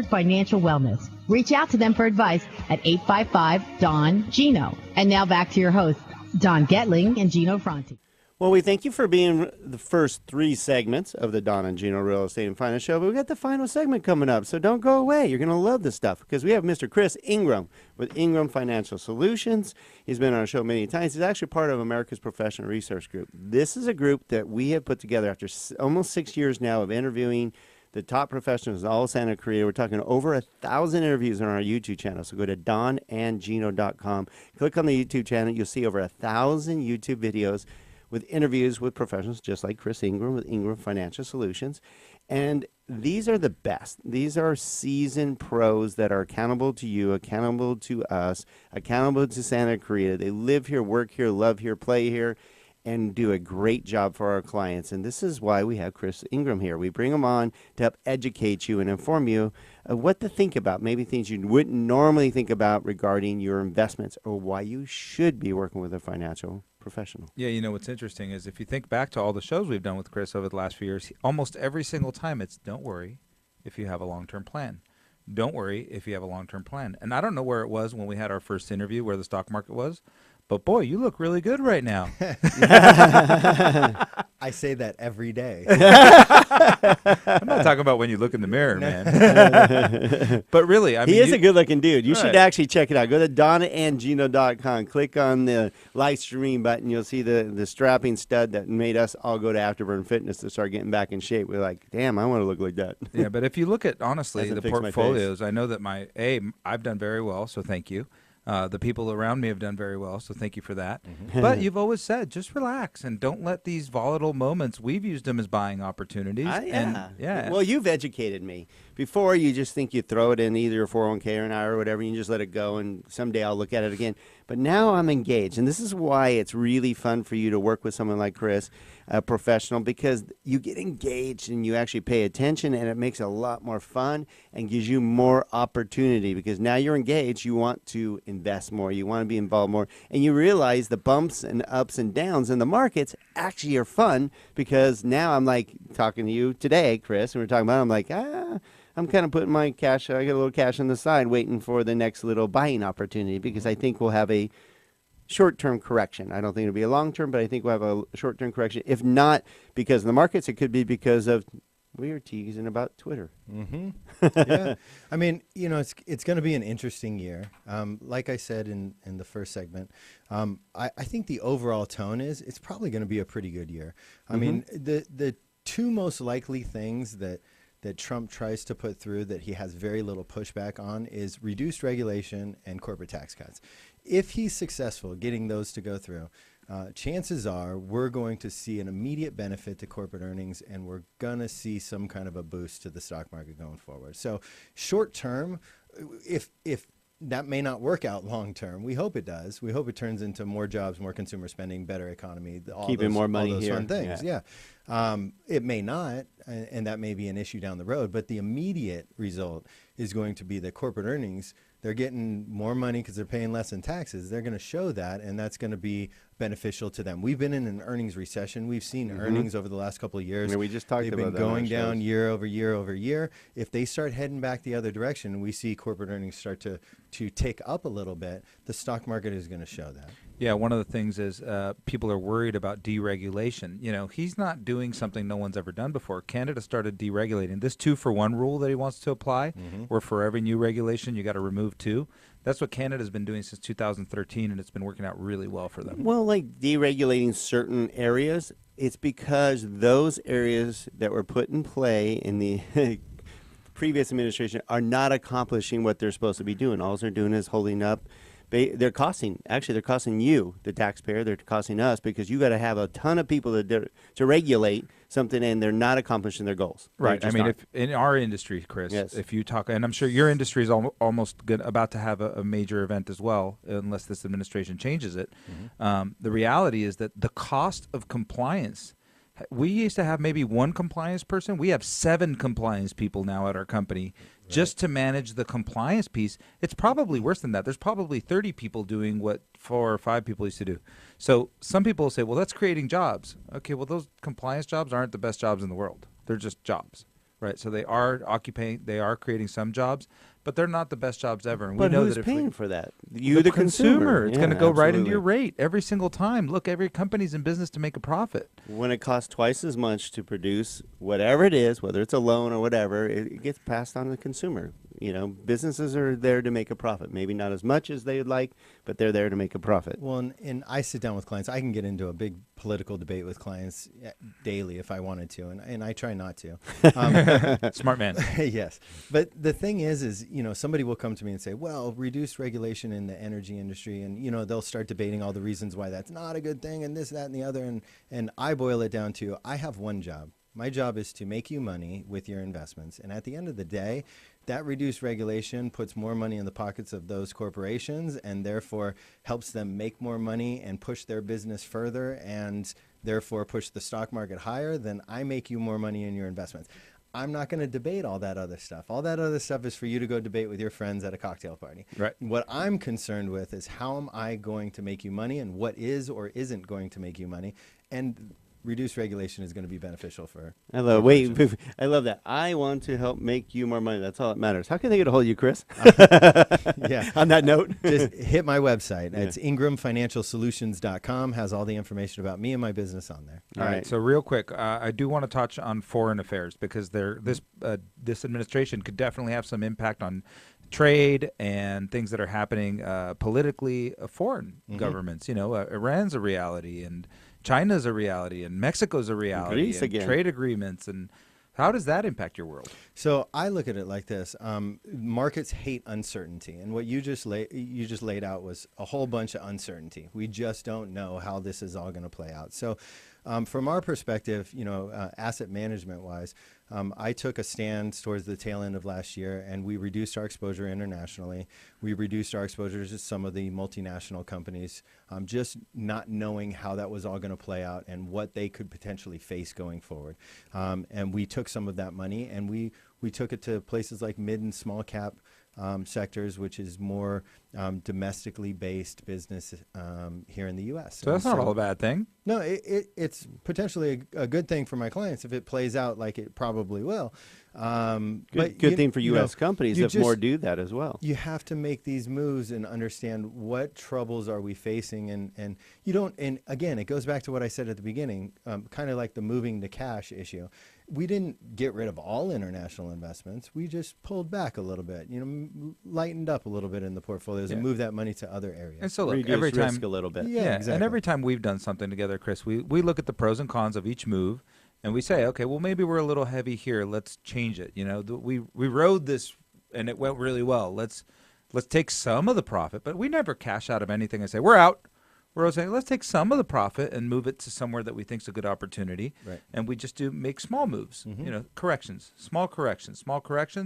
Financial wellness. Reach out to them for advice at 855-DON-GINO. And now back to your hosts, Don Getling and Gino Fronti. Well, we thank you for being the first three segments of the Don and Gino Real Estate and Finance Show, but we got the final segment coming up, so don't go away. You're going to love this stuff because we have Mr. Chris Ingram with Ingram Financial Solutions. He's been on our show many times. He's actually part of America's Professional Research Group. This is a group that we have put together after almost 6 years now of interviewing the top professionals in all of Santa Cruz. We're talking over 1,000 interviews on our YouTube channel. So go to donandgino.com. Click on the YouTube channel. You'll see over 1,000 YouTube videos with interviews with professionals just like Chris Ingram with Ingram Financial Solutions. And these are the best. These are seasoned pros that are accountable to you, accountable to us, accountable to Santa Cruz. They live here, work here, love here, play here, and do a great job for our clients. And this is why we have Chris Ingram here. We bring him on to help educate you and inform you of what to think about, maybe things you wouldn't normally think about regarding your investments or why you should be working with a financial professional. Yeah, you know what's interesting is if you think back to all the shows we've done with Chris over the last few years, almost every single time it's don't worry if you have a long-term plan. Don't worry if you have a long-term plan. And I don't know where it was when we had our first interview, where the stock market was, but boy, you look really good right now. I say that every day. I'm not talking about when you look in the mirror, man. But really, I mean, he is a good-looking dude. You should Right. actually check it out. Go to donandgino.com. Click on the live stream button. You'll see the strapping stud that made us all go to Afterburn Fitness to start getting back in shape. We're like, damn, I want to look like that. Yeah, but if you look at, honestly, Hasn't the fixed my portfolios, I know that I've done very well, so thank you. The people around me have done very well, so thank you for that. But you've always said, just relax and don't let these volatile moments, we've used them as buying opportunities. Yeah. Well, you've educated me. Before, you just think you throw it in either a 401k or an IRA or whatever, and you just let it go, and someday I'll look at it again. But now I'm engaged, and this is why it's really fun for you to work with someone like Chris, a professional, because you get engaged and you actually pay attention, and it makes it a lot more fun and gives you more opportunity because now you're engaged. You want to invest more. You want to be involved more, and you realize the bumps and ups and downs in the markets actually are fun because now I'm like talking to you today, Chris, and we're talking about it, I'm like, I'm kind of putting my cash, I got a little cash on the side waiting for the next little buying opportunity because I think we'll have a short-term correction. I don't think it'll be a long-term, but I think we'll have a short-term correction. If not because of the markets, it could be because of we are teasing about Twitter. Yeah. I mean, you know, it's going to be an interesting year. Like I said in the first segment, I think the overall tone is it's probably going to be a pretty good year. I mean, the two most likely things that Trump tries to put through that he has very little pushback on is reduced regulation and corporate tax cuts. If he's successful getting those to go through, chances are we're going to see an immediate benefit to corporate earnings, and we're going to see some kind of a boost to the stock market going forward. So short term, if that may not work out long term. We hope it does. We hope it turns into more jobs, more consumer spending, better economy, Keeping more money all those here. fun things. Yeah. It may not, and that may be an issue down the road, but the immediate result is going to be that corporate earnings, they're getting more money because they're paying less in taxes. They're going to show that, and that's going to be beneficial to them. We've been in an earnings recession. We've seen earnings over the last couple of years. Yeah, we just talked They've about been that on going our down shows. year over year over year. If they start heading back the other direction, we see corporate earnings start to tick up a little bit. The stock market is going to show that. Yeah, one of the things is people are worried about deregulation. You know, he's not doing something no one's ever done before. Canada started deregulating. This 2-for-1 rule that he wants to apply, where for every new regulation you got to remove 2. That's what Canada's been doing since 2013, and it's been working out really well for them. Well, like deregulating certain areas, it's because those areas that were put in play in the previous administration are not accomplishing what they're supposed to be doing. All they're doing is holding up. They're costing you, the taxpayer. They're costing us because you got to have a ton of people to regulate something, and they're not accomplishing their goals. Right. I mean, if in our industry, Chris, Yes. if you talk, and I'm sure your industry is almost about to have a major event as well, unless this administration changes it. The reality is that the cost of compliance. We used to have maybe 1 compliance person. We have 7 compliance people now at our company just to manage the compliance piece. It's probably worse than that. There's probably 30 people doing what 4 or 5 people used to do. So some people say, well, that's creating jobs. Okay, well, those compliance jobs aren't the best jobs in the world. They're just jobs. Right. So they are creating some jobs, but they're not the best jobs ever. And But we know who's that if paying for that? You, the consumer. It's Yeah, going to go right into absolutely. your rate every single time. Look, every company's in business to make a profit. When it costs twice as much to produce whatever it is, whether it's a loan or whatever, it gets passed on to the consumer. You know, businesses are there to make a profit. Maybe not as much as they'd like, but they're there to make a profit. Well, and I sit down with clients. I can get into a big political debate with clients daily if I wanted to, and I try not to. Smart man. Yes. But the thing is, you know, somebody will come to me and say, well, reduce regulation in the energy industry. And, you know, they'll start debating all the reasons why that's not a good thing and this, that, and the other. And I boil it down to, I have one job. My job is to make you money with your investments. And at the end of the day, that reduced regulation puts more money in the pockets of those corporations and therefore helps them make more money and push their business further and therefore push the stock market higher. Then I make you more money in your investments. I'm not going to debate all that other stuff. All that other stuff is for you to go debate with your friends at a cocktail party. Right. What I'm concerned with is how am I going to make you money and what is or isn't going to make you money. And reduced regulation is going to be beneficial for. I love. Wait, I love that. I want to help make you more money. That's all that matters. How can they get a hold of you, Chris? Yeah. On that note, Just hit my website. It's ingramfinancialsolutions.com. Has all the information about me and my business on there. All right. So real quick, I do want to touch on foreign affairs because this administration could definitely have some impact on trade and things that are happening politically. Foreign governments, you know, Iran's a reality, and China's a reality, and Mexico's a reality, Greece and again. trade agreements, and how does that impact your world? So I look at it like this: markets hate uncertainty, and what you just laid out was a whole bunch of uncertainty. We just don't know how this is all going to play out. So, from our perspective, you know, asset management wise, I took a stand towards the tail end of last year, and we reduced our exposure internationally. We reduced our exposure to some of the multinational companies, just not knowing how that was all going to play out and what they could potentially face going forward. And we took some of that money and we took it to places like mid and small cap sectors, which is more domestically based business here in the U.S. So that's not all a bad thing. No, it's potentially a good thing for my clients if it plays out like it probably will. good thing for U.S. companies if more just do that as well. You have to make these moves and understand what troubles are we facing, and you don't. And again, it goes back to what I said at the beginning, kind of like the moving to cash issue. We didn't get rid of all international investments. We just pulled back a little bit, you know, lightened up a little bit in the portfolios and moved that money to other areas. And so look, Reduce every time risk a little bit. Yeah, And exactly. every time we've done something together, Chris, we look at the pros and cons of each move, and we say, okay, well, maybe we're a little heavy here. Let's change it. You know, we rode this, and it went really well. Let's take some of the profit, but we never cash out of anything and say we're out. We're always saying let's take some of the profit and move it to somewhere that we think is a good opportunity, Right. and we just make small moves. You know, small corrections,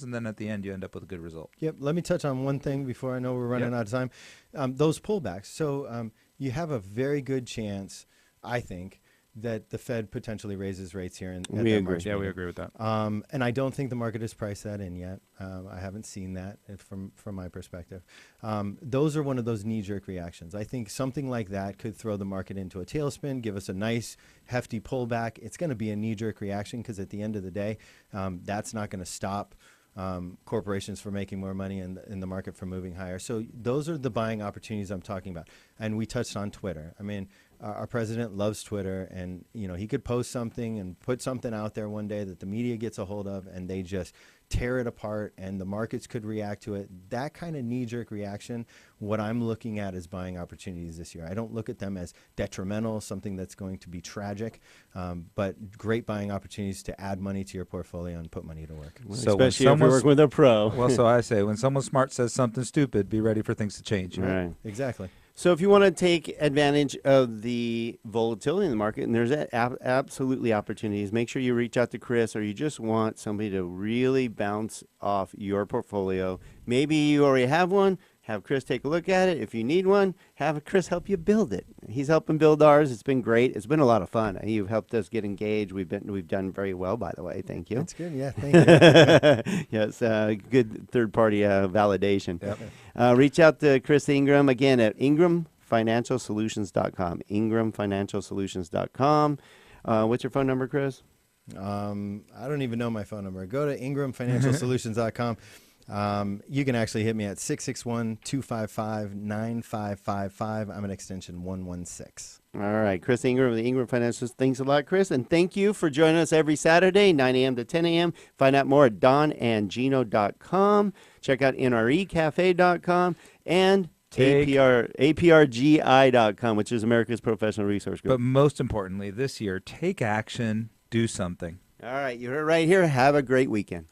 and then at the end you end up with a good result. Yep. Let me touch on one thing before I know we're running out of time. Those pullbacks. So you have a very good chance, I think, that the Fed potentially raises rates here. We agree. Yeah, we agree with that. And I don't think the market has priced that in yet. I haven't seen that from my perspective. Those are one of those knee-jerk reactions. I think something like that could throw the market into a tailspin, give us a nice, hefty pullback. It's going to be a knee-jerk reaction because at the end of the day, that's not going to stop corporations from making more money and the market from moving higher. So those are the buying opportunities I'm talking about. And we touched on Twitter. I mean, our president loves Twitter, and you know he could post something and put something out there one day that the media gets a hold of, and they just tear it apart, and the markets could react to it. That kind of knee-jerk reaction, what I'm looking at is buying opportunities this year. I don't look at them as detrimental, something that's going to be tragic, but great buying opportunities to add money to your portfolio and put money to work. So when Especially if you're someone's- working with a pro. Well, so I say when someone smart says something stupid, be ready for things to change. You know? Right. Exactly. So if you want to take advantage of the volatility in the market, and there's absolutely opportunities, make sure you reach out to Chris, or you just want somebody to really bounce off your portfolio. Maybe you already have one. Have Chris take a look at it. If you need one, have Chris help you build it. He's helping build ours. It's been great. It's been a lot of fun. You've helped us get engaged. We've done very well, by the way. Thank you. That's good. Yeah, thank you. Yes, good third-party validation. Yep. Reach out to Chris Ingram again at ingramfinancialsolutions.com. ingramfinancialsolutions.com. What's your phone number, Chris? I don't even know my phone number. Go to ingramfinancialsolutions.com. You can actually hit me at 661-255-9555. I'm an extension 116. All right, Chris Ingram of the Ingram Financial. Thanks a lot, Chris. And thank you for joining us every Saturday, 9 a.m. to 10 a.m. Find out more at donandgino.com. Check out nrecafe.com and APRGI.com, which is America's Professional Resource Group. But most importantly, this year, take action, do something. All right, you heard it right here. Have a great weekend.